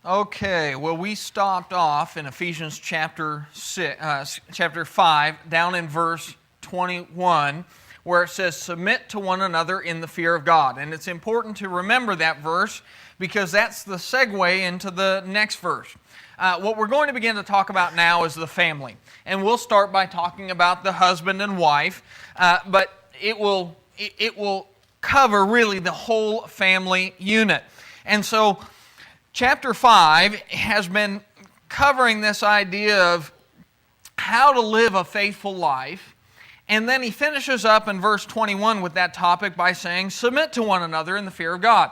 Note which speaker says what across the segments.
Speaker 1: Okay, well, we stopped off in Ephesians chapter 5, down in verse 21, where it says, "Submit to one another in the fear of God." And it's important to remember that verse because that's the segue into the next verse. What we're going to begin to talk about now is the family. And we'll start by talking about the husband and wife, but it will cover really the whole family unit. And so Chapter 5 has been covering this idea of how to live a faithful life. And then he finishes up in verse 21 with that topic by saying, submit to one another in the fear of God.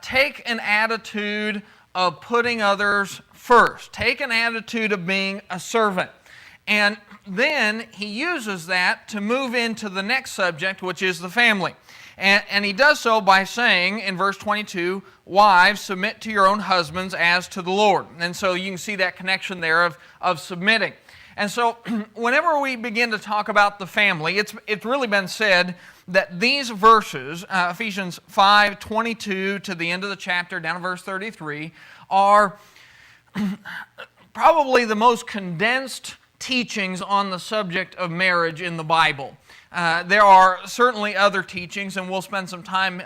Speaker 1: Take an attitude of putting others first. Take an attitude of being a servant. And then he uses that to move into the next subject, which is the family. And he does so by saying in verse 22, wives, submit to your own husbands as to the Lord. And so you can see that connection there of submitting. And so whenever we begin to talk about the family, it's really been said that these verses, Ephesians 5:22 to the end of the chapter, down to verse 33, are probably the most condensed teachings on the subject of marriage in the Bible. There are certainly other teachings, and we'll spend some time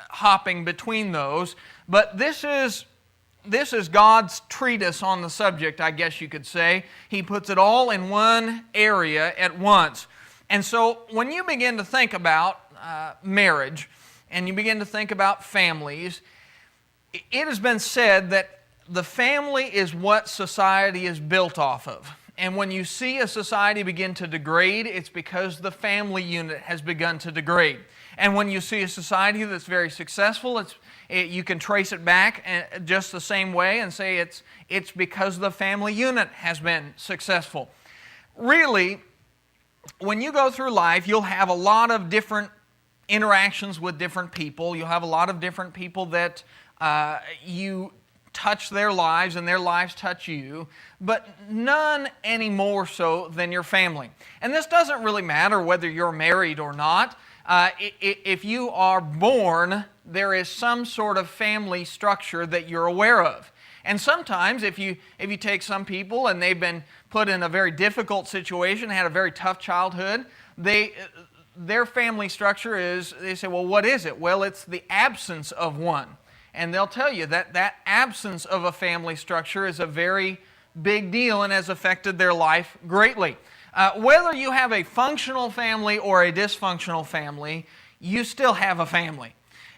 Speaker 1: hopping between those. But this is God's treatise on the subject, I guess you could say. He puts it all in one area at once. And so when you begin to think about marriage, and you begin to think about families, it has been said that the family is what society is built off of. And when you see a society begin to degrade, it's because the family unit has begun to degrade. And when you see a society that's very successful, you can trace it back just the same way and say it's because the family unit has been successful. Really, when you go through life, you'll have a lot of different interactions with different people. You'll have a lot of different people that you touch their lives and their lives touch you, but none any more so than your family. And this doesn't really matter whether you're married or not. If you are born, there is some sort of family structure that you're aware of. And sometimes if you take some people and they've been put in a very difficult situation, had a very tough childhood, their family structure is, they say, well, what is it? Well, it's the absence of one. And they'll tell you that absence of a family structure is a very big deal and has affected their life greatly. Whether you have a functional family or a dysfunctional family, you still have a family.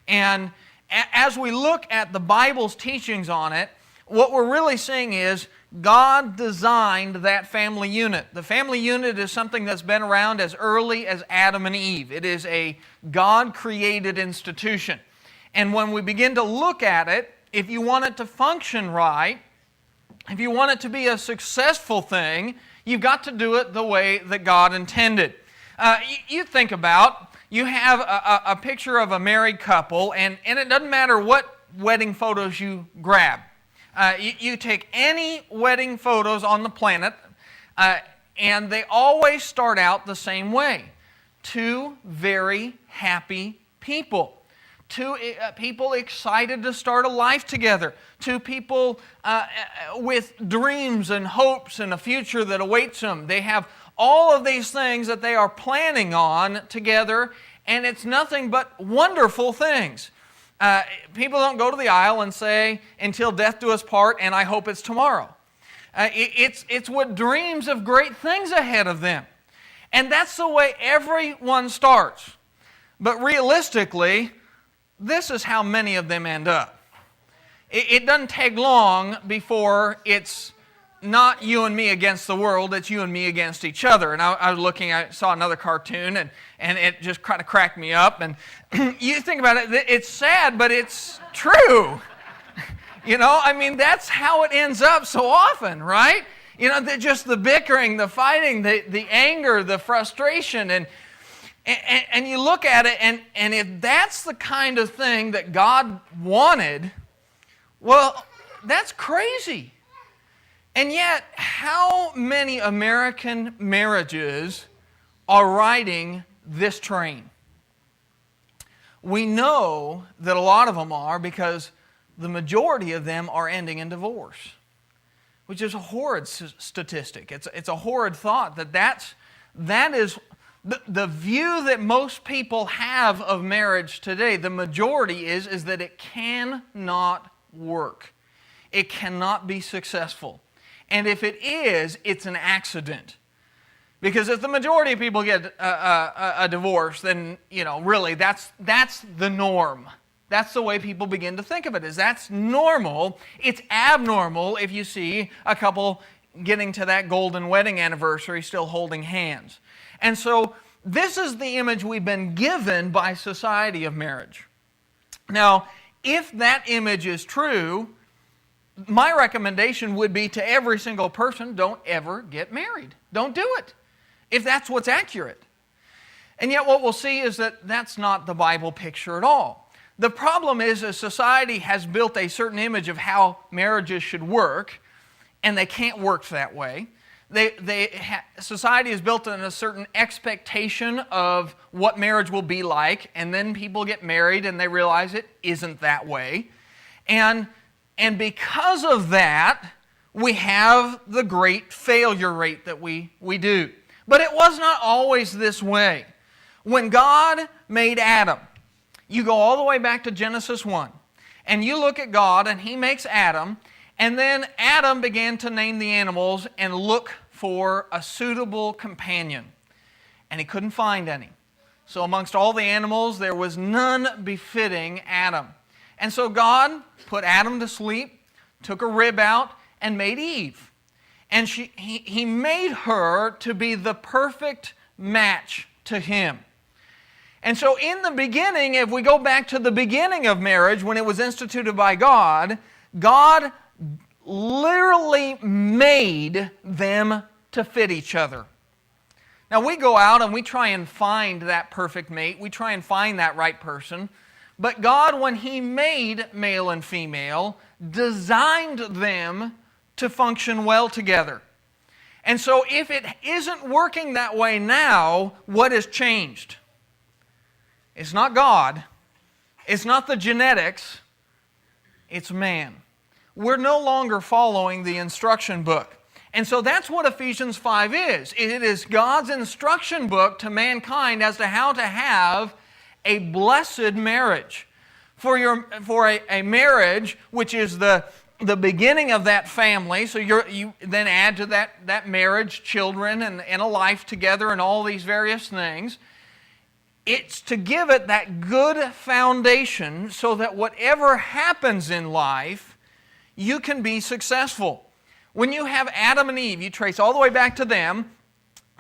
Speaker 1: And as we look at the Bible's teachings on it, what we're really seeing is God designed that family unit. The family unit is something that's been around as early as Adam and Eve. It is a God-created institution. And when we begin to look at it, if you want it to function right, if you want it to be a successful thing, you've got to do it the way that God intended. You think about, you have a picture of a married couple, and it doesn't matter what wedding photos you grab. You take any wedding photos on the planet, and they always start out the same way. Two very happy people. Two people excited to start a life together. Two people with dreams and hopes and a future that awaits them. They have all of these things that they are planning on together, and it's nothing but wonderful things. People don't go to the aisle and say, until death do us part, and I hope it's tomorrow. It's with dreams of great things ahead of them. And that's the way everyone starts. But realistically, this is how many of them end up. It doesn't take long before it's not you and me against the world, it's you and me against each other. And I saw another cartoon, and it just kind of cracked me up. And you think about it, it's sad, but it's true. You know, I mean, that's how it ends up so often, right? You know, just the bickering, the fighting, the anger, the frustration, and you look at it, and if that's the kind of thing that God wanted, well, that's crazy. And yet, how many American marriages are riding this train? We know that a lot of them are because the majority of them are ending in divorce, which is a horrid statistic. It's a horrid thought that is the view that most people have of marriage today. The majority is that it cannot work. It cannot be successful. And if it is, it's an accident. Because if the majority of people get a divorce, then, really that's the norm. That's the way people begin to think of it, is that's normal. It's abnormal if you see a couple getting to that golden wedding anniversary still holding hands. And so this is the image we've been given by society of marriage. Now, if that image is true, my recommendation would be to every single person, don't ever get married. Don't do it, if that's what's accurate. And yet what we'll see is that that's not the Bible picture at all. The problem is society has built a certain image of how marriages should work, and they can't work that way. Society is built on a certain expectation of what marriage will be like, and then people get married and they realize it isn't that way. And because of that, we have the great failure rate that we do. But it was not always this way. When God made Adam, you go all the way back to Genesis 1, and you look at God, and He makes Adam, and then Adam began to name the animals and look for a suitable companion. And he couldn't find any. So amongst all the animals, there was none befitting Adam. And so God put Adam to sleep, took a rib out, and made Eve. And he made her to be the perfect match to him. And so in the beginning, if we go back to the beginning of marriage, when it was instituted by God, God literally made them to fit each other. Now we go out and we try and find that perfect mate. We try and find that right person. But God, when He made male and female, designed them to function well together. And so if it isn't working that way now, what has changed? It's not God. It's not the genetics. It's man. We're no longer following the instruction book. And so that's what Ephesians 5 is. It is God's instruction book to mankind as to how to have a blessed marriage. For a marriage, which is the beginning of that family, so you then add to that marriage children and a life together and all these various things. It's to give it that good foundation so that whatever happens in life, you can be successful. When you have Adam and Eve, you trace all the way back to them,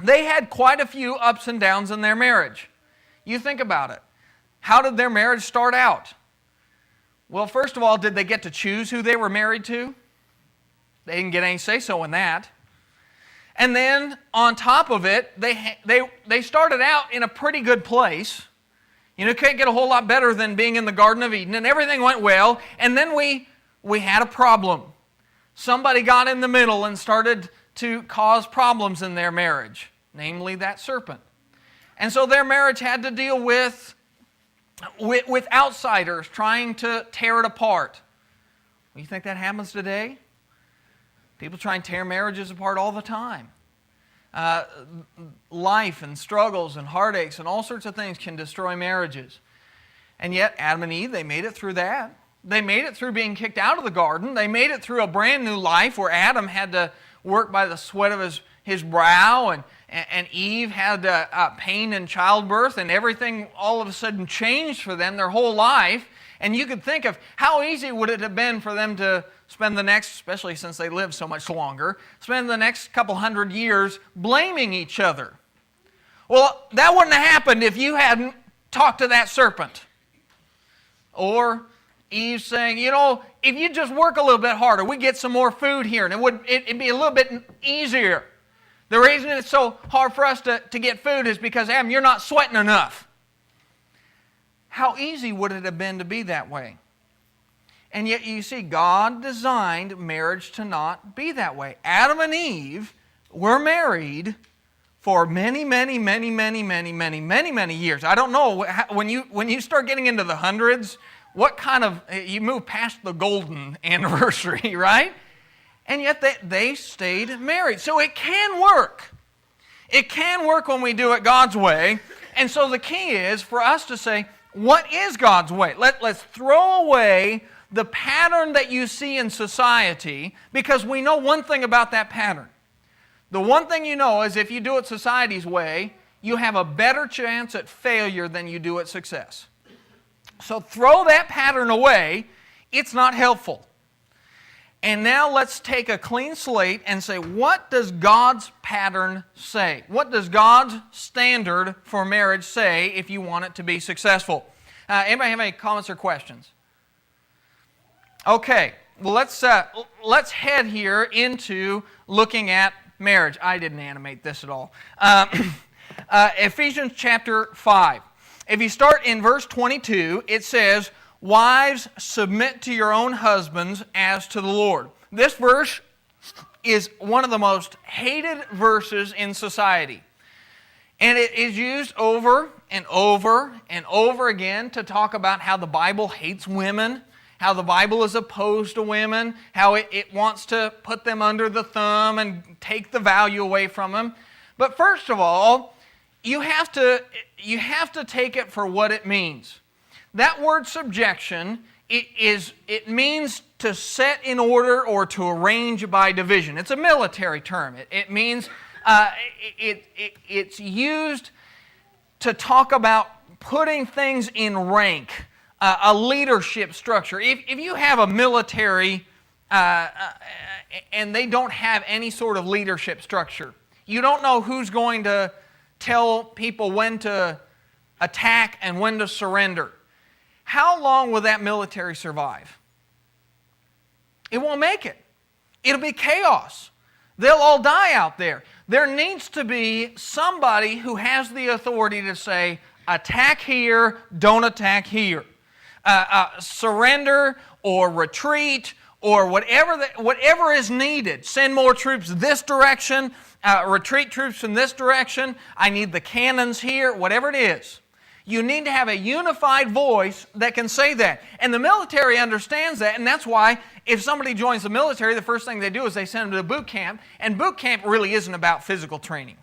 Speaker 1: they had quite a few ups and downs in their marriage. You think about it. How did their marriage start out? Well, first of all, did they get to choose who they were married to? They didn't get any say-so in that. And then, on top of it, they started out in a pretty good place. Can't get a whole lot better than being in the Garden of Eden, and everything went well. And then we had a problem. Somebody got in the middle and started to cause problems in their marriage, namely that serpent. And so their marriage had to deal with outsiders trying to tear it apart. You think that happens today? People try and tear marriages apart all the time. Life and struggles and heartaches and all sorts of things can destroy marriages. And yet Adam and Eve, they made it through that. They made it through being kicked out of the garden. They made it through a brand new life where Adam had to work by the sweat of his brow, and Eve had pain in childbirth, and everything all of a sudden changed for them, their whole life. And you could think of how easy would it have been for them to spend the next, especially since they lived so much longer, spend the next couple hundred years blaming each other. Well, that wouldn't have happened if you hadn't talked to that serpent. Or Eve saying, if you just work a little bit harder, we get some more food here, and it'd be a little bit easier. The reason it's so hard for us to get food is because, Adam, you're not sweating enough. How easy would it have been to be that way? And yet you see, God designed marriage to not be that way. Adam and Eve were married for many, many, many, many, many, many, many, many years. I don't know, when you start getting into the hundreds, You move past the golden anniversary, right? And yet they stayed married. So it can work. It can work when we do it God's way. And so the key is for us to say, what is God's way? Let's throw away the pattern that you see in society, because we know one thing about that pattern. The one thing you know is if you do it society's way, you have a better chance at failure than you do at success. So throw that pattern away. It's not helpful. And now let's take a clean slate and say, what does God's pattern say? What does God's standard for marriage say if you want it to be successful? Anybody have any comments or questions? Okay, well let's head here into looking at marriage. I didn't animate this at all. Ephesians chapter 5. If you start in verse 22, it says, "Wives, submit to your own husbands as to the Lord." This verse is one of the most hated verses in society. And it is used over and over and over again to talk about how the Bible hates women, how the Bible is opposed to women, how it wants to put them under the thumb and take the value away from them. But first of all, you have to take it for what it means. That word subjection, it means to set in order or to arrange by division. It's a military term. It means it's used to talk about putting things in rank, a leadership structure. If you have a military and they don't have any sort of leadership structure, you don't know who's going to tell people when to attack and when to surrender. How long will that military survive? It won't make it. It'll be chaos. They'll all die out there. There needs to be somebody who has the authority to say, attack here, don't attack here. Surrender or retreat or whatever is needed. Send more troops this direction, retreat troops in this direction. I need the cannons here, whatever it is. You need to have a unified voice that can say that. And the military understands that, and that's why if somebody joins the military, the first thing they do is they send them to boot camp, and boot camp really isn't about physical training.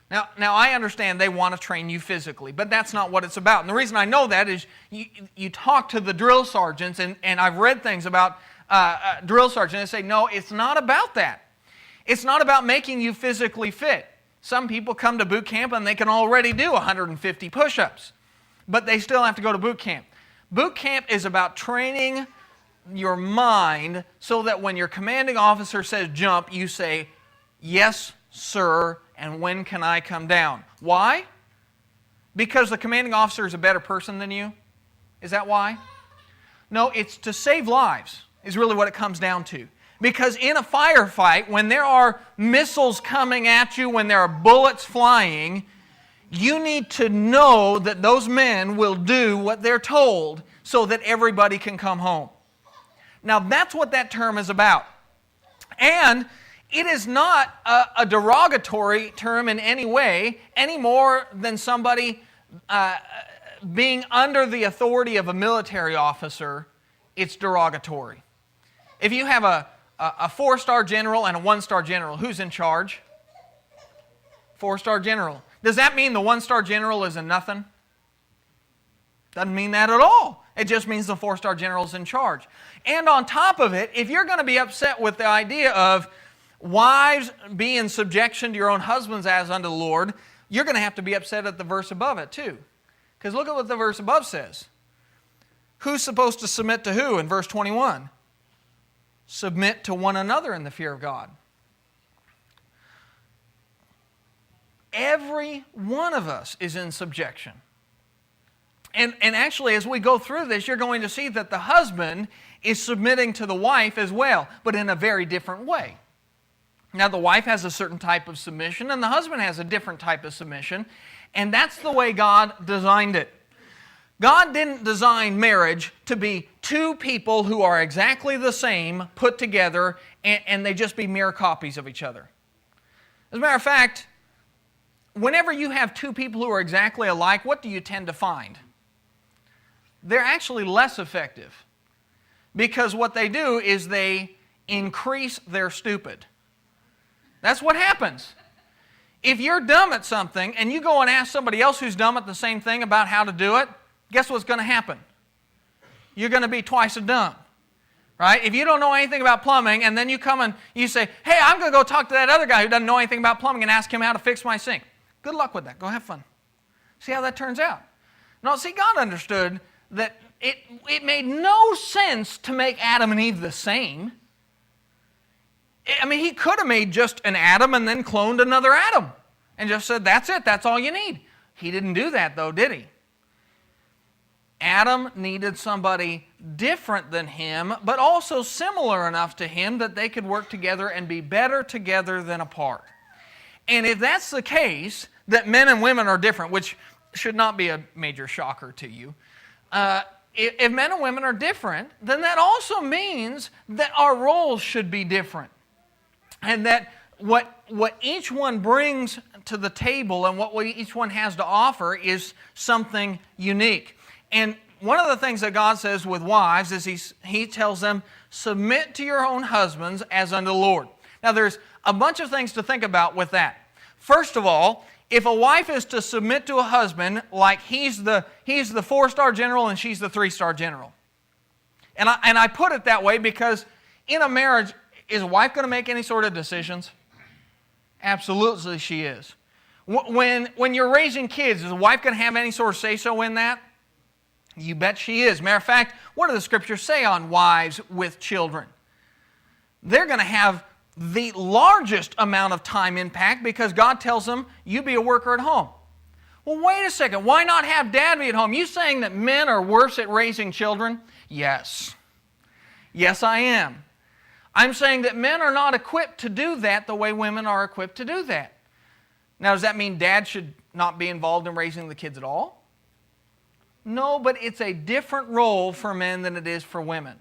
Speaker 1: Now I understand they want to train you physically, but that's not what it's about. And the reason I know that is you talk to the drill sergeants, and I've read things about drill sergeants, and they say, no, it's not about that. It's not about making you physically fit. Some people come to boot camp and they can already do 150 push-ups, but they still have to go to boot camp. Boot camp is about training your mind so that when your commanding officer says jump, you say, yes, sir, and when can I come down? Why? Because the commanding officer is a better person than you? Is that why? No, it's to save lives is really what it comes down to. Because in a firefight, when there are missiles coming at you, when there are bullets flying, you need to know that those men will do what they're told so that everybody can come home. Now that's what that term is about. And it is not a derogatory term in any way, any more than somebody being under the authority of a military officer, it's derogatory. If you have a 4-star general and a 1-star general, who's in charge? 4-star general. Does that mean the 1-star general is a nothing? Doesn't mean that at all. It just means the 4-star general is in charge. And on top of it, if you're going to be upset with the idea of wives be in subjection to your own husbands as unto the Lord, you're going to have to be upset at the verse above it too. Because look at what the verse above says. Who's supposed to submit to who in verse 21? Submit to one another in the fear of God. Every one of us is in subjection. And actually, as we go through this, you're going to see that the husband is submitting to the wife as well, but in a very different way. Now, the wife has a certain type of submission, and the husband has a different type of submission, and that's the way God designed it. God didn't design marriage to be two people who are exactly the same put together and they just be mere copies of each other. As a matter of fact, whenever you have two people who are exactly alike, what do you tend to find? they're actually less effective. Because what they do is they increase their stupid. That's what happens. If you're dumb at something and you go and ask somebody else who's dumb at the same thing about how to do it, guess what's going to happen? You're going to be twice as dumb. Right? If you don't know anything about plumbing and then you come and you say, hey, I'm going to go talk to that other guy who doesn't know anything about plumbing and ask him how to fix my sink. Good luck with that. Go have fun. See how that turns out. No, see, God understood that it made no sense to make Adam and Eve the same. I mean, He could have made just an Adam and then cloned another Adam and just said, that's it, that's all you need. He didn't do that though, did He? Adam needed somebody different than him, but also similar enough to him that they could work together and be better together than apart. And if that's the case, that men and women are different, which should not be a major shocker to you, if men and women are different, then that also means that our roles should be different. And that what each one brings to the table and what each one has to offer is something unique. And one of the things that God says with wives is He tells them, submit to your own husbands as unto the Lord. Now there's a bunch of things to think about with that. First of all, if a wife is to submit to a husband like he's the 4-star general and she's the 3-star general. And I put it that way because in a marriage, is a wife going to make any sort of decisions? Absolutely she is. When you're raising kids, is a wife going to have any sort of say-so in that? You bet she is. Matter of fact, what do the Scriptures say on wives with children? They're going to have the largest amount of time impact because God tells them, you be a worker at home. Well, wait a second. Why not have dad be at home? You saying that men are worse at raising children? Yes. Yes, I am. I'm saying that men are not equipped to do that the way women are equipped to do that. Now, does that mean dad should not be involved in raising the kids at all? No, but it's a different role for men than it is for women.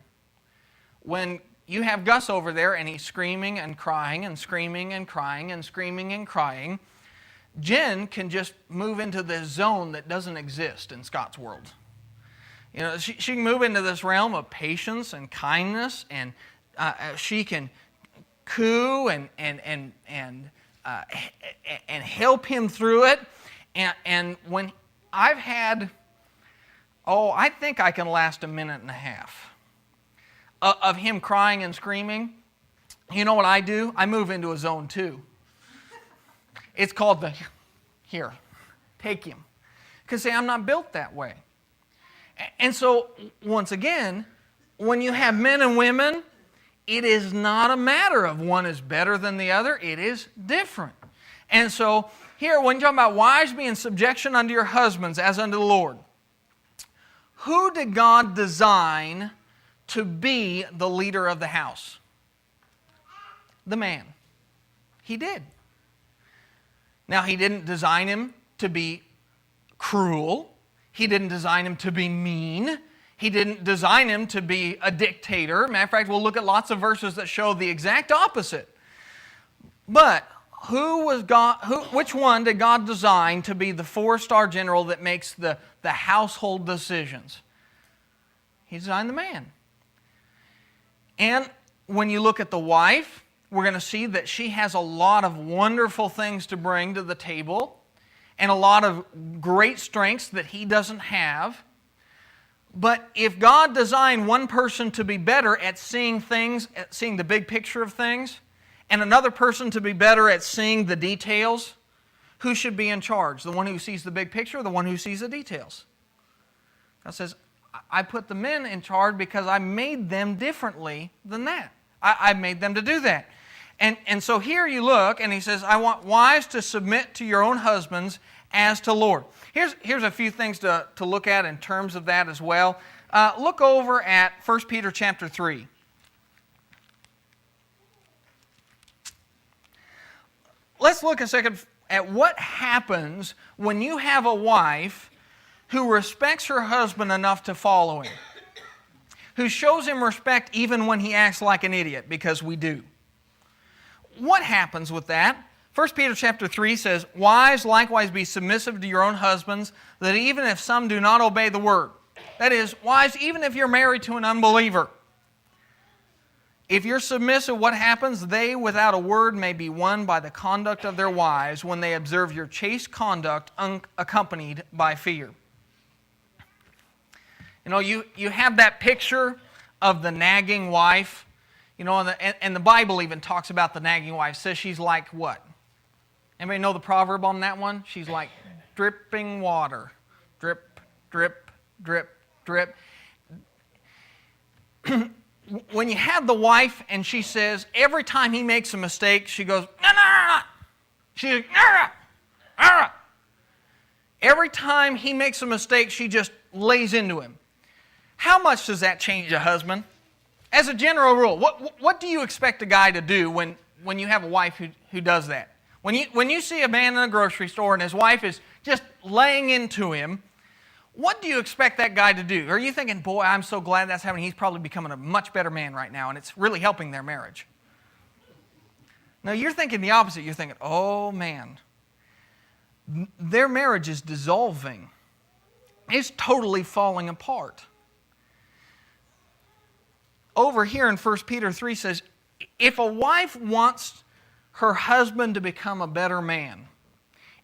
Speaker 1: When you have Gus over there and he's screaming and crying and screaming and crying and screaming and crying, Jen can just move into this zone that doesn't exist in Scott's world. You know, she can move into this realm of patience and kindness, and she can coo and help him through it. And when I've had... I think I can last a minute and a half of him crying and screaming. You know what I do? I move into a zone 2. It's called the, here, take him. Because see, I'm not built that way. And so, once again, when you have men and women, it is not a matter of one is better than the other. It is different. And so, here, when you're talking about wives be in subjection unto your husbands as unto the Lord, who did God design to be the leader of the house? The man. He did. Now, He didn't design him to be cruel. He didn't design him to be mean. He didn't design him to be a dictator. Matter of fact, we'll look at lots of verses that show the exact opposite. But which one did God design to be the 4-star general that makes the household decisions? He designed the man. And when you look at the wife, we're going to see that she has a lot of wonderful things to bring to the table and a lot of great strengths that he doesn't have. But if God designed one person to be better at seeing things, at seeing the big picture of things, and another person to be better at seeing the details, who should be in charge? The one who sees the big picture or the one who sees the details? God says, I put the men in charge because I made them differently than that. I made them to do that. And so here you look, and He says, I want wives to submit to your own husbands as to Lord. Here's a few things to look at in terms of that as well. Look over at 1 Peter chapter 3. Let's look a second at what happens when you have a wife who respects her husband enough to follow him, who shows him respect even when he acts like an idiot, because we do. What happens with that? 1 Peter chapter 3 says, wives likewise be submissive to your own husbands, that even if some do not obey the word. That is, wives, even if you're married to an unbeliever, if you're submissive, what happens? They, without a word, may be won by the conduct of their wives when they observe your chaste conduct unaccompanied by fear. You know, you have that picture of the nagging wife. You know, and the Bible even talks about the nagging wife. It says she's like what? Anybody know the proverb on that one? She's like dripping water. Drip, drip, drip, drip. When you have the wife and she says, every time he makes a mistake, she goes, no, no, no, no. She's like, no, no, no. Every time he makes a mistake, she just lays into him. How much does that change a husband? As a general rule, what do you expect a guy to do when you have a wife who does that? When you see a man in a grocery store and his wife is just laying into him, what do you expect that guy to do? Are you thinking, boy, I'm so glad that's happening. He's probably becoming a much better man right now, and it's really helping their marriage. No, you're thinking the opposite. You're thinking, oh, man, their marriage is dissolving. It's totally falling apart. Over here in 1 Peter 3 says, if a wife wants her husband to become a better man,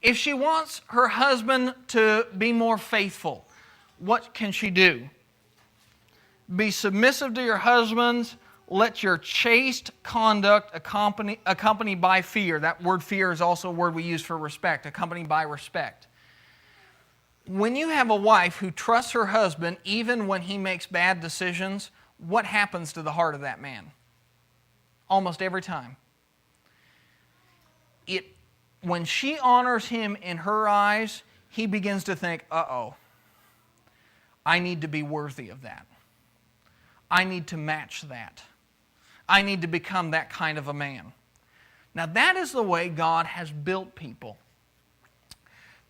Speaker 1: if she wants her husband to be more faithful, what can she do? Be submissive to your husbands. Let your chaste conduct accompanied by fear. That word fear is also a word we use for respect, accompanied by respect. When you have a wife who trusts her husband even when he makes bad decisions, what happens to the heart of that man? Almost every time. When she honors him in her eyes, he begins to think, uh-oh, I need to be worthy of that. I need to match that. I need to become that kind of a man. Now that is the way God has built people.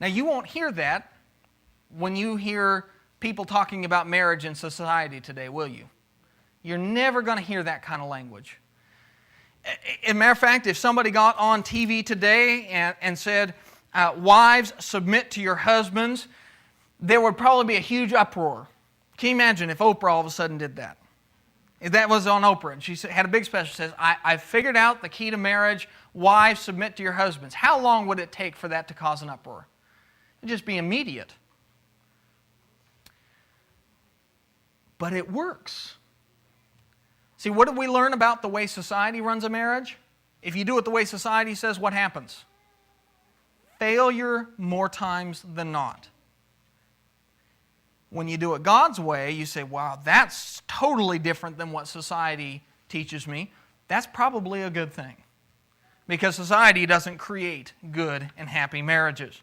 Speaker 1: Now you won't hear that when you hear people talking about marriage in society today, will you? You're never going to hear that kind of language. As a matter of fact, if somebody got on TV today and said, wives, submit to your husbands, there would probably be a huge uproar. Can you imagine if Oprah all of a sudden did that? If that was on Oprah and she had a big special, says, I figured out the key to marriage, wives, submit to your husbands. How long would it take for that to cause an uproar? It'd just be immediate. But it works. See, what did we learn about the way society runs a marriage? If you do it the way society says, what happens? Failure more times than not. When you do it God's way, you say, wow, that's totally different than what society teaches me. That's probably a good thing. Because society doesn't create good and happy marriages.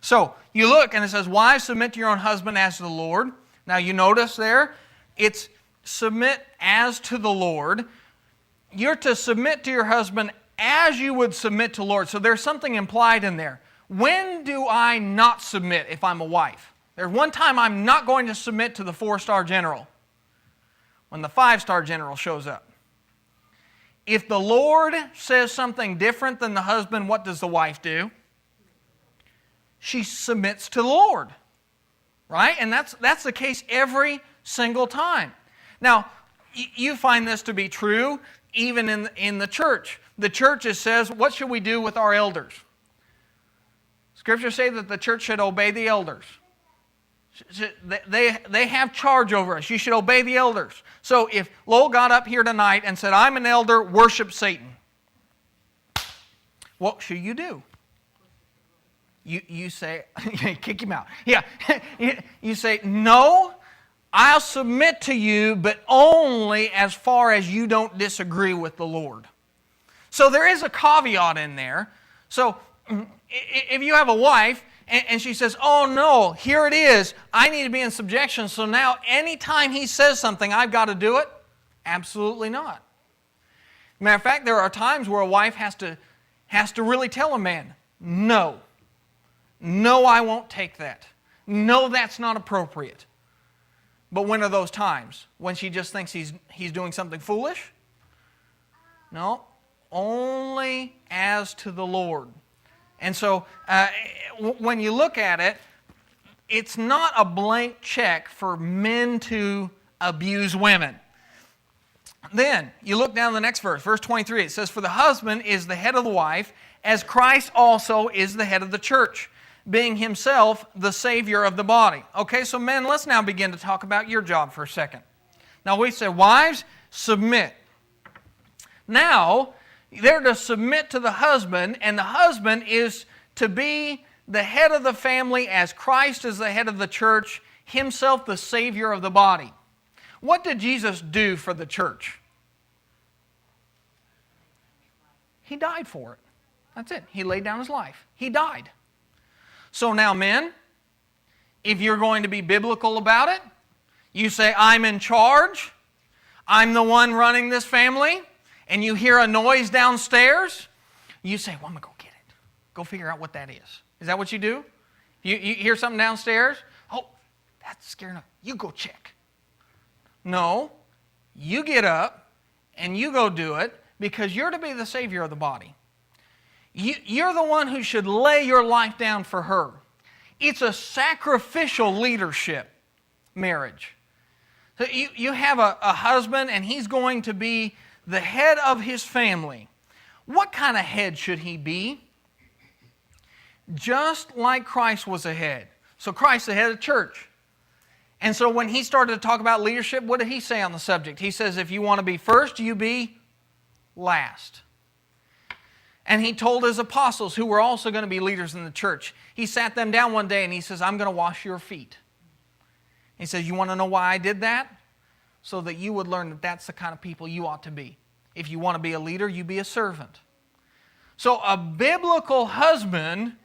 Speaker 1: So, you look and it says, wives, submit to your own husband as to the Lord. Now you notice there, it's submit as to the Lord. You're to submit to your husband as you would submit to the Lord. So there's something implied in there. When do I not submit if I'm a wife? There's one time I'm not going to submit to the 4-star general. When the 5-star general shows up. If the Lord says something different than the husband, what does the wife do? She submits to the Lord. Right? And that's the case every single time. Now, you find this to be true even in the church. The church says, what should we do with our elders? Scriptures say that the church should obey the elders. They have charge over us. You should obey the elders. So if Lowell got up here tonight and said, I'm an elder, worship Satan, what should you do? You say, kick him out. Yeah. You say, no, I'll submit to you, but only as far as you don't disagree with the Lord. So there is a caveat in there. So if you have a wife and she says, oh no, here it is, I need to be in subjection, so now anytime he says something, I've got to do it? Absolutely not. Matter of fact, there are times where a wife has to really tell a man, no. No, I won't take that. No, that's not appropriate. But when are those times? When she just thinks he's doing something foolish? No, only as to the Lord. And so when you look at it, it's not a blank check for men to abuse women. Then, you look down the next verse, verse 23, it says, "For the husband is the head of the wife, as Christ also is the head of the church, being himself the Savior of the body." Okay, so men, let's now begin to talk about your job for a second. Now we said, wives, submit. Now, they're to submit to the husband, and the husband is to be the head of the family as Christ is the head of the church, himself the Savior of the body. What did Jesus do for the church? He died for it. That's it. He laid down his life. He died. So now, men, if you're going to be biblical about it, you say, I'm in charge, I'm the one running this family, and you hear a noise downstairs, you say, well, I'm going to go get it. Go figure out what that is. Is that what you do? You hear something downstairs? Oh, that's scary enough. You go check. No, you get up and you go do it because you're to be the Savior of the body. You're the one who should lay your life down for her. It's a sacrificial leadership marriage. So you have a husband and he's going to be the head of his family. What kind of head should he be? Just like Christ was a head. So Christ the head of the church. And so when he started to talk about leadership, what did he say on the subject? He says, if you want to be first, you be last. And he told his apostles, who were also going to be leaders in the church, he sat them down one day and he says, I'm going to wash your feet. He says, you want to know why I did that? So that you would learn that that's the kind of people you ought to be. If you want to be a leader, you be a servant. So a biblical husband,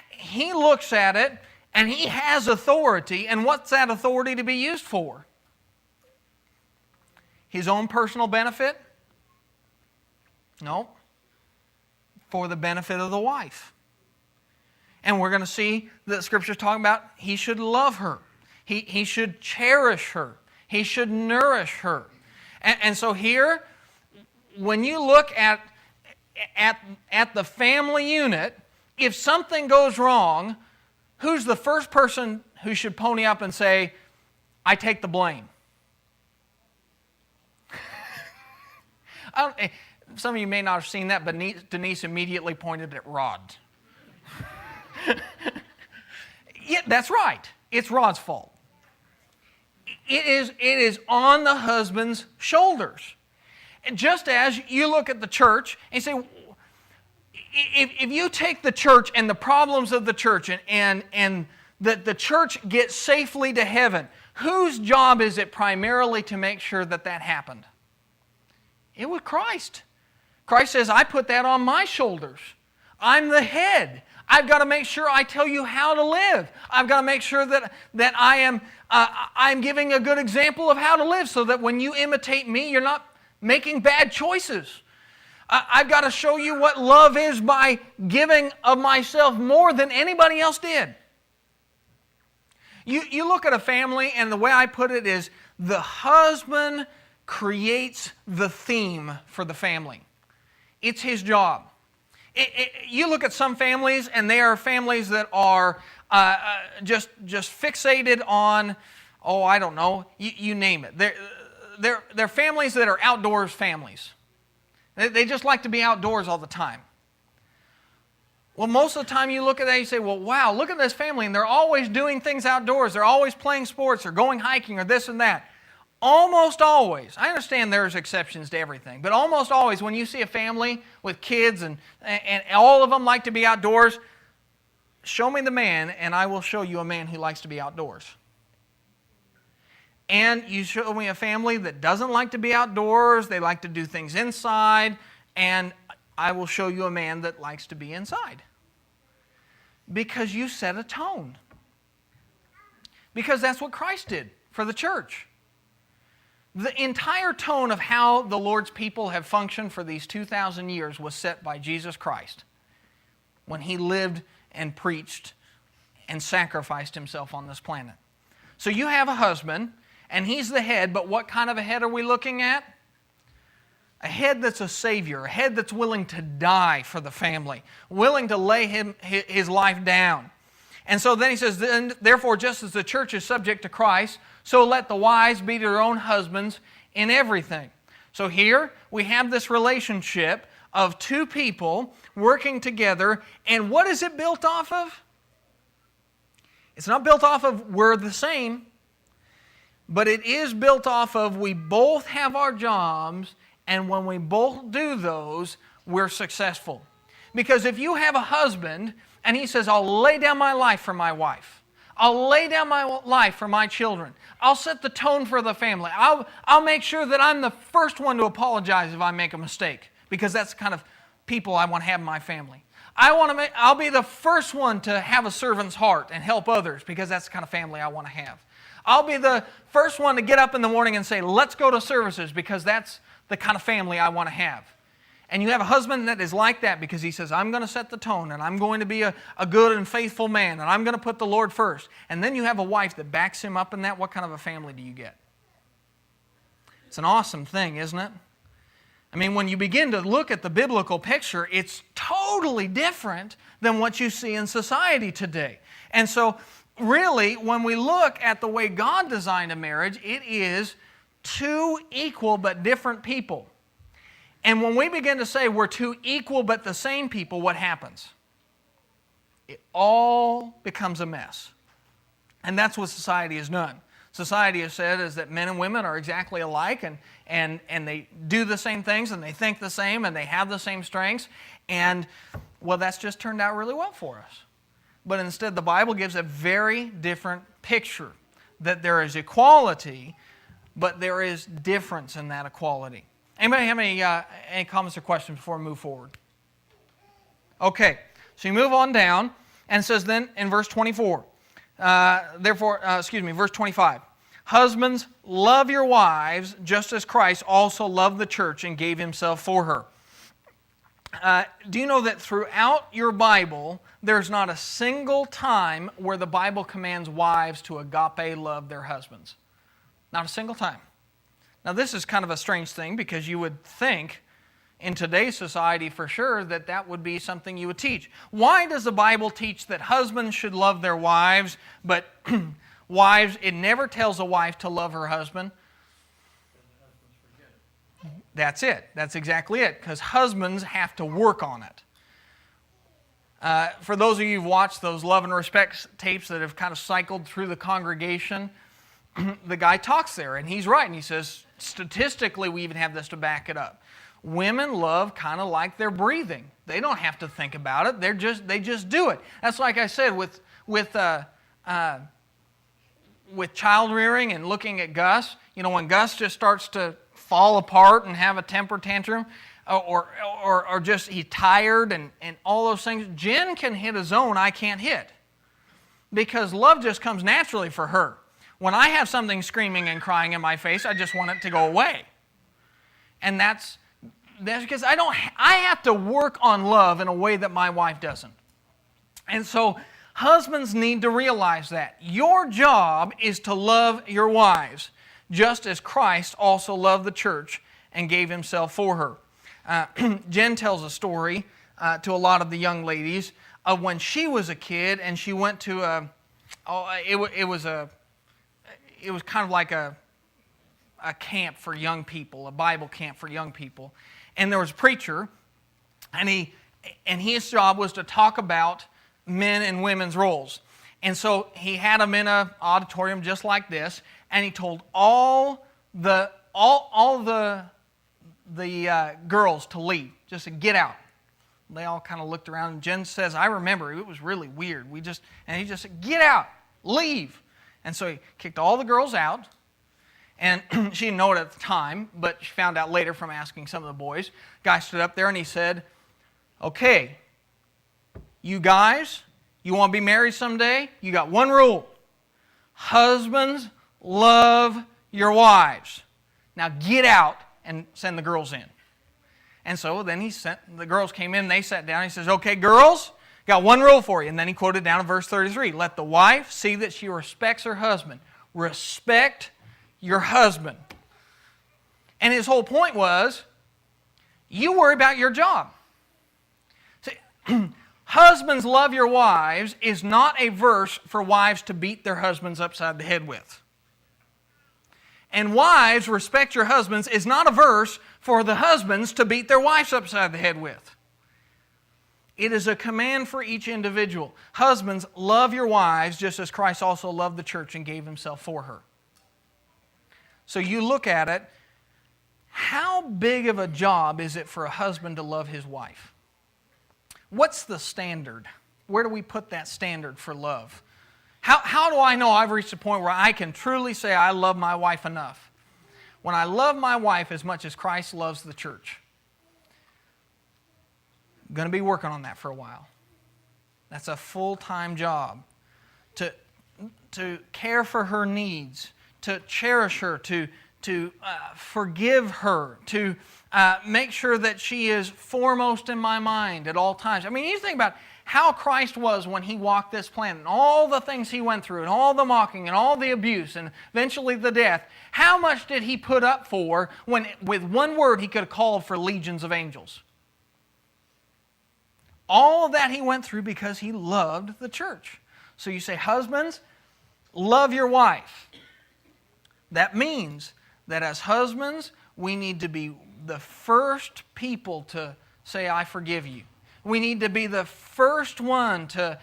Speaker 1: he looks at it and he has authority. And what's that authority to be used for? His own personal benefit? No. For the benefit of the wife. And we're going to see that Scripture's talking about he should love her. He should cherish her. He should nourish her. And so here, when you look at the family unit, if something goes wrong, who's the first person who should pony up and say, I take the blame? Some of you may not have seen that, but Denise immediately pointed at Rod. Yeah, that's right. It's Rod's fault. It is on the husband's shoulders. And just as you look at the church and say, if you take the church and the problems of the church and that the church gets safely to heaven, whose job is it primarily to make sure that that happened? It was Christ. Christ says, I put that on my shoulders. I'm the head. I've got to make sure I tell you how to live. I've got to make sure that I'm giving a good example of how to live so that when you imitate me, you're not making bad choices. I've got to show you what love is by giving of myself more than anybody else did. You look at a family, and the way I put it is the husband creates the theme for the family. It's his job. You look at some families, and they are families that are just fixated on, oh, I don't know, you name it. They're families that are outdoors families. They just like to be outdoors all the time. Well, most of the time you look at that, you say, well, wow, look at this family, and they're always doing things outdoors. They're always playing sports or going hiking or this and that. Almost always, I understand there's exceptions to everything, but almost always when you see a family with kids and all of them like to be outdoors, show me the man and I will show you a man who likes to be outdoors. And you show me a family that doesn't like to be outdoors, they like to do things inside, and I will show you a man that likes to be inside. Because you set a tone. Because that's what Christ did for the church. The entire tone of how the Lord's people have functioned for these 2,000 years was set by Jesus Christ when He lived and preached and sacrificed Himself on this planet. So you have a husband, and he's the head, but what kind of a head are we looking at? A head that's a Savior, a head that's willing to die for the family, willing to lay his life down. And so then he says, therefore, just as the church is subject to Christ, so let the wives be to their own husbands in everything. So here we have this relationship of two people working together. And what is it built off of? It's not built off of we're the same, but it is built off of we both have our jobs, and when we both do those, we're successful. Because if you have a husband and he says, I'll lay down my life for my wife, I'll lay down my life for my children, I'll set the tone for the family, I'll make sure that I'm the first one to apologize if I make a mistake, because that's the kind of people I want to have in my family. I'll be the first one to have a servant's heart and help others, because that's the kind of family I want to have. I'll be the first one to get up in the morning and say, let's go to services, because that's the kind of family I want to have. And you have a husband that is like that because he says, I'm going to set the tone, and I'm going to be a good and faithful man, and I'm going to put the Lord first. And then you have a wife that backs him up in that. What kind of a family do you get? It's an awesome thing, isn't it? I mean, when you begin to look at the biblical picture, it's totally different than what you see in society today. And so, really, when we look at the way God designed a marriage, it is two equal but different people. And when we begin to say we're two equal but the same people, what happens? It all becomes a mess. And that's what society has done. Society has said is that men and women are exactly alike, and they do the same things, and they think the same, and they have the same strengths. And, well, that's just turned out really well for us. But instead, the Bible gives a very different picture, that there is equality, but there is difference in that equality. Anybody have any comments or questions before we move forward? Okay, so you move on down, and it says then in verse 24, verse 25. Husbands, love your wives just as Christ also loved the church and gave himself for her. Do you know that throughout your Bible, there's not a single time where the Bible commands wives to agape love their husbands? Not a single time. Now, this is kind of a strange thing, because you would think in today's society for sure that would be something you would teach. Why does the Bible teach that husbands should love their wives, but wives, it never tells a wife to love her husband? That's it. That's exactly it, because husbands have to work on it. For those of you who've watched those Love and Respect tapes that have kind of cycled through the congregation, the guy talks there, and he's right, and he says, statistically, we even have this to back it up. Women love kind of like they're breathing. They don't have to think about it. They just do it. That's like I said with child rearing and looking at Gus. You know, when Gus just starts to fall apart and have a temper tantrum, or just he's tired and all those things, Jen can hit a zone I can't hit, because love just comes naturally for her. When I have something screaming and crying in my face, I just want it to go away. And that's because I have to work on love in a way that my wife doesn't. And so husbands need to realize that. Your job is to love your wives, just as Christ also loved the church and gave himself for her. Jen tells a story to a lot of the young ladies of when she was a kid and she went to it was kind of like a camp for young people, a Bible camp for young people. And there was a preacher, and his job was to talk about men and women's roles. And so he had them in an auditorium just like this, and he told all the girls to leave, just to get out. They all kind of looked around, and Jen says, I remember, it was really weird. And he just said, get out, leave. And so he kicked all the girls out, and she didn't know it at the time, but she found out later from asking some of the boys. The guy stood up there and he said, okay, you guys, you want to be married someday? You got one rule. Husbands, love your wives. Now get out and send the girls in. And so then the girls came in, they sat down, he says, okay, girls, got one rule for you. And then he quoted down in verse 33. Let the wife see that she respects her husband. Respect your husband. And his whole point was, you worry about your job. See, Husbands, love your wives is not a verse for wives to beat their husbands upside the head with. And wives, respect your husbands is not a verse for the husbands to beat their wives upside the head with. It is a command for each individual. Husbands, love your wives just as Christ also loved the church and gave himself for her. So you look at it, how big of a job is it for a husband to love his wife? What's the standard? Where do we put that standard for love? How do I know I've reached a point where I can truly say I love my wife enough? When I love my wife as much as Christ loves the church. I'm going to be working on that for a while. That's a full-time job. To care for her needs, to cherish her, to forgive her, to make sure that she is foremost in my mind at all times. I mean, you think about how Christ was when He walked this planet, and all the things He went through, and all the mocking, and all the abuse, and eventually the death. How much did He put up for when with one word He could have called for legions of angels? All of that He went through because He loved the church. So you say, husbands, love your wife. That means that as husbands, we need to be the first people to say, I forgive you. We need to be the first one to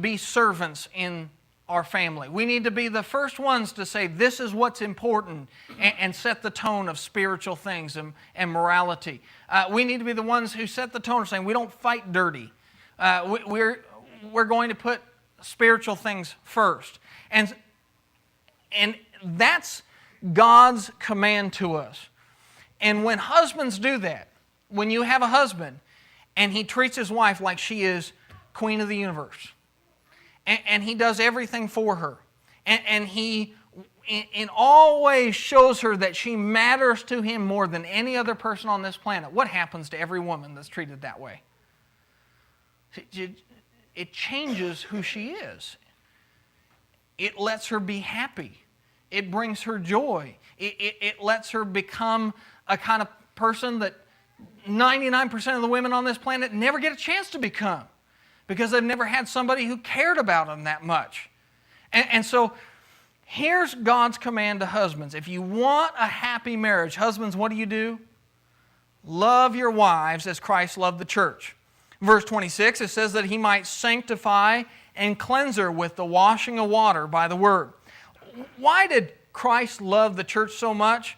Speaker 1: be servants in our family. We need to be the first ones to say, this is what's important, and set the tone of spiritual things and morality. We need to be the ones who set the tone of saying, we don't fight dirty. We're going to put spiritual things first. And that's God's command to us. And when husbands do that, when you have a husband and he treats his wife like she is queen of the universe, and he does everything for her, and he in all ways shows her that she matters to him more than any other person on this planet, what happens to every woman that's treated that way? It changes who she is. It lets her be happy. It brings her joy. It lets her become a kind of person that 99% of the women on this planet never get a chance to become, because they've never had somebody who cared about them that much. And so here's God's command to husbands. If you want a happy marriage, husbands, what do? Love your wives as Christ loved the church. Verse 26, it says that He might sanctify and cleanse her with the washing of water by the word. Why did Christ love the church so much?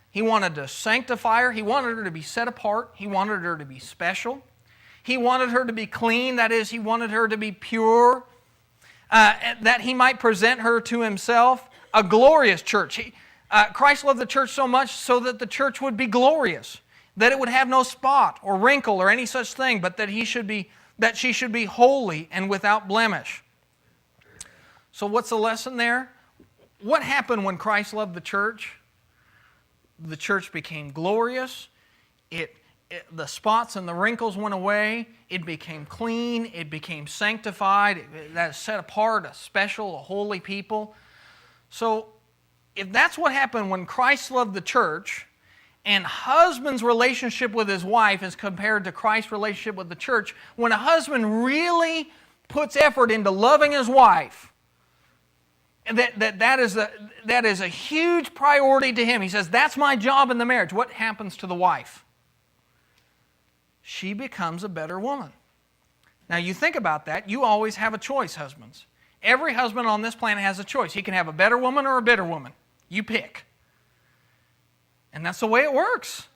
Speaker 1: He wanted to sanctify her. He wanted her to be set apart. He wanted her to be special. He wanted her to be clean. That is, He wanted her to be pure. That He might present her to Himself a glorious church. Christ loved the church so much so that the church would be glorious, that it would have no spot or wrinkle or any such thing, but that she should be holy and without blemish. So what's the lesson there? What happened when Christ loved the church? The church became glorious. The spots and the wrinkles went away. It became clean. It became sanctified. That is set apart, a special, a holy people. So if that's what happened when Christ loved the church, and husband's relationship with his wife is compared to Christ's relationship with the church, when a husband really puts effort into loving his wife, that is a huge priority to him. He says, that's my job in the marriage. What happens to the wife? She becomes a better woman. Now you think about that. You always have a choice, husbands. Every husband on this planet has a choice. He can have a better woman or a bitter woman. You pick. And that's the way it works.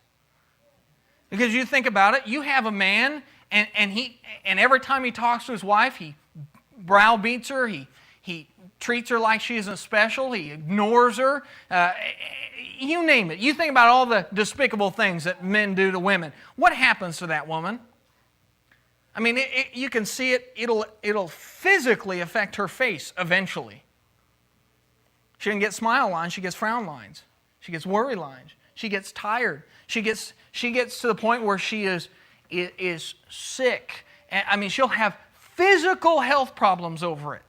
Speaker 1: Because you think about it, you have a man, and every time he talks to his wife, he browbeats her, he treats her like she isn't special, he ignores her, you name it. You think about all the despicable things that men do to women. What happens to that woman? I mean, you can see it, it'll physically affect her face eventually. She doesn't get smile lines, she gets frown lines. She gets worry lines. She gets tired. She gets to the point where she is sick. I mean, she'll have physical health problems over it.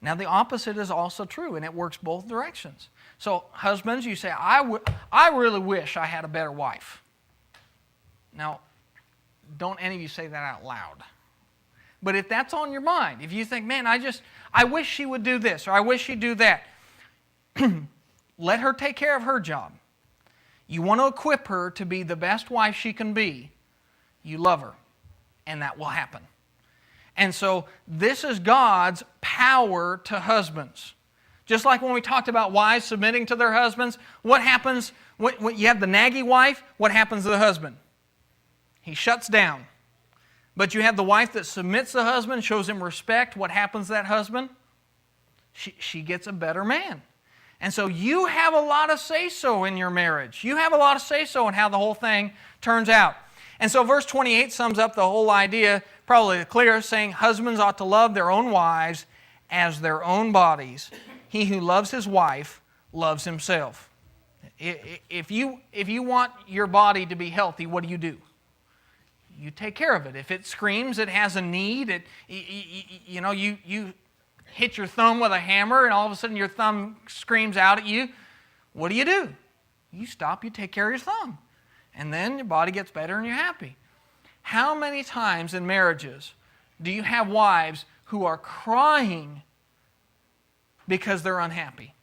Speaker 1: Now, the opposite is also true, and it works both directions. So, husbands, you say, I really wish I had a better wife. Now, don't any of you say that out loud. But if that's on your mind, if you think, man, I wish she would do this, or I wish she'd do that, let her take care of her job. You want to equip her to be the best wife she can be. You love her, and that will happen. And so this is God's power to husbands. Just like when we talked about wives submitting to their husbands, what happens when you have the naggy wife? What happens to the husband? He shuts down. But you have the wife that submits to the husband, shows him respect. What happens to that husband? She gets a better man. And so you have a lot of say-so in your marriage. You have a lot of say-so in how the whole thing turns out. And so verse 28 sums up the whole idea, probably the clearest, saying, husbands ought to love their own wives as their own bodies. He who loves his wife loves himself. If you want your body to be healthy, what do? You take care of it. If it screams, it has a need, you hit your thumb with a hammer and all of a sudden your thumb screams out at you, what do? You stop, you take care of your thumb. And then your body gets better and you're happy. How many times in marriages do you have wives who are crying because they're unhappy?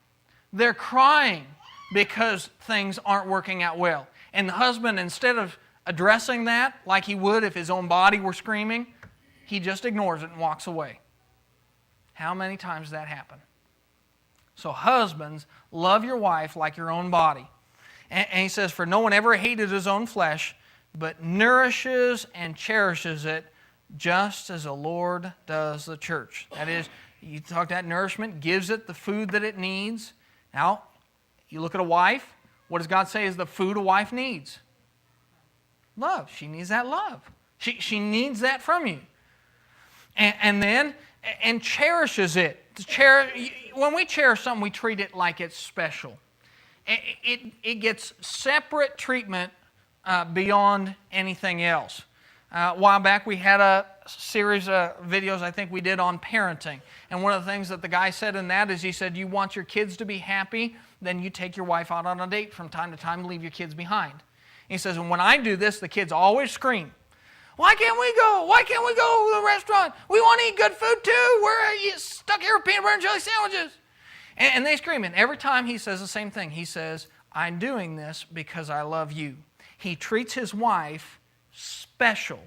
Speaker 1: They're crying because things aren't working out well. And the husband, instead of addressing that like he would if his own body were screaming, he just ignores it and walks away. How many times does that happen? So husbands, love your wife like your own body. And he says, for no one ever hated his own flesh, but nourishes and cherishes it just as the Lord does the church. That is, you talk about nourishment, gives it the food that it needs. Now, you look at a wife, what does God say is the food a wife needs? Love. She needs that love. She needs that from you. And then cherishes it. When we cherish something, we treat it like it's special. It gets separate treatment beyond anything else. A while back we had a series of videos I think we did on parenting. And one of the things that the guy said in that is he said, you want your kids to be happy, then you take your wife out on a date from time to time and leave your kids behind. And he says, and when I do this, the kids always scream, why can't we go? Why can't we go to the restaurant? We want to eat good food too. We're stuck here with peanut butter and jelly sandwiches. And they scream. And every time he says the same thing. He says, I'm doing this because I love you. He treats his wife special,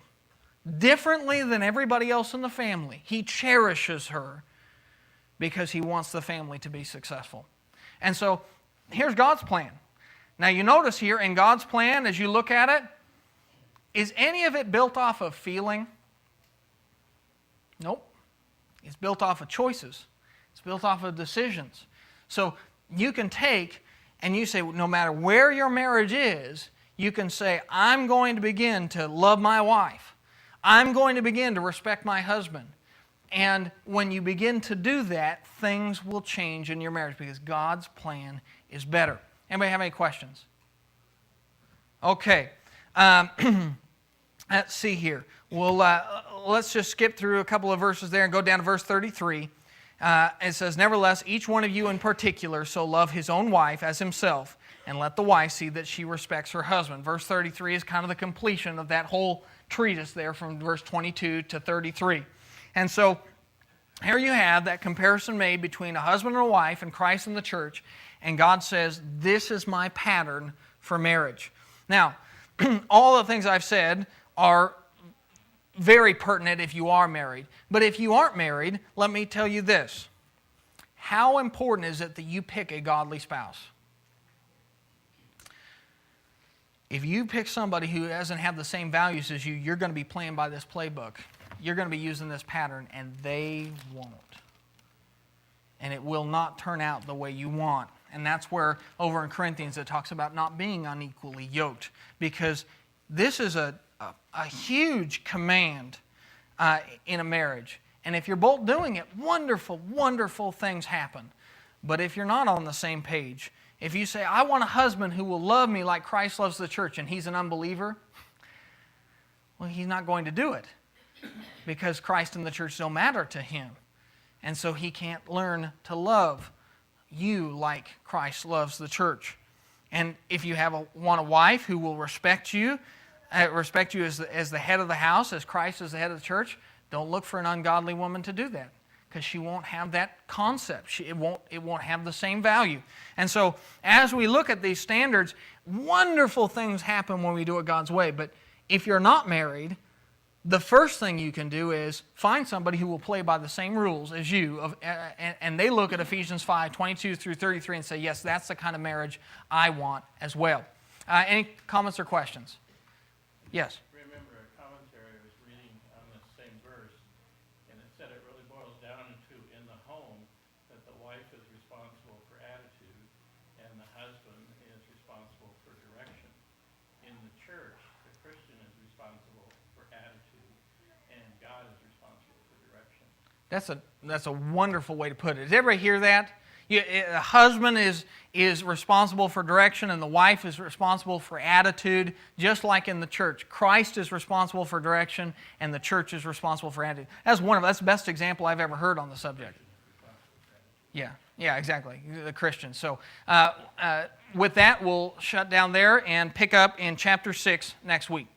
Speaker 1: differently than everybody else in the family. He cherishes her because he wants the family to be successful. And so here's God's plan. Now you notice here in God's plan, as you look at it, is any of it built off of feeling? Nope. It's built off of choices. It's built off of decisions. So you can take and you say, no matter where your marriage is, you can say, I'm going to begin to love my wife. I'm going to begin to respect my husband. And when you begin to do that, things will change in your marriage because God's plan is better. Anybody have any questions? Okay. Let's see here. Well, let's just skip through a couple of verses there and go down to verse 33. It says, nevertheless, each one of you in particular so love his own wife as himself, and let the wife see that she respects her husband. Verse 33 is kind of the completion of that whole treatise there from verse 22 to 33. And so here you have that comparison made between a husband and a wife and Christ and the church, and God says, this is my pattern for marriage. Now, all the things I've said are very pertinent if you are married. But if you aren't married, let me tell you this. How important is it that you pick a godly spouse? If you pick somebody who doesn't have the same values as you, you're going to be playing by this playbook. You're going to be using this pattern, and they won't. And it will not turn out the way you want. And that's where, over in Corinthians, it talks about not being unequally yoked. Because this is a huge command in a marriage. And if you're both doing it, wonderful, wonderful things happen. But if you're not on the same page, if you say, I want a husband who will love me like Christ loves the church, and he's an unbeliever, well, he's not going to do it because Christ and the church don't matter to him. And so he can't learn to love you like Christ loves the church. And if you want a wife who will respect you, respect you as the head of the house, as Christ is the head of the church, don't look for an ungodly woman to do that, because she won't have that concept. It won't have the same value. And so as we look at these standards, wonderful things happen when we do it God's way. But if you're not married, the first thing you can do is find somebody who will play by the same rules as you, and they look at Ephesians 5:22 through 33 and say, yes, that's the kind of marriage I want as well. Any comments or questions? Yes?
Speaker 2: Remember a commentary I was reading on this same verse, and it said it really boils down into, in the home, that the wife is responsible for attitude and the husband is responsible for direction. In the church, the Christian is responsible for attitude and God is responsible for direction.
Speaker 1: That's a wonderful way to put it. Did everybody hear that? The husband is responsible for direction and the wife is responsible for attitude, just like in the church. Christ is responsible for direction and the church is responsible for attitude. That's the best example I've ever heard on the subject. Yeah, exactly, the Christian. So with that, we'll shut down there and pick up in chapter 6 next week.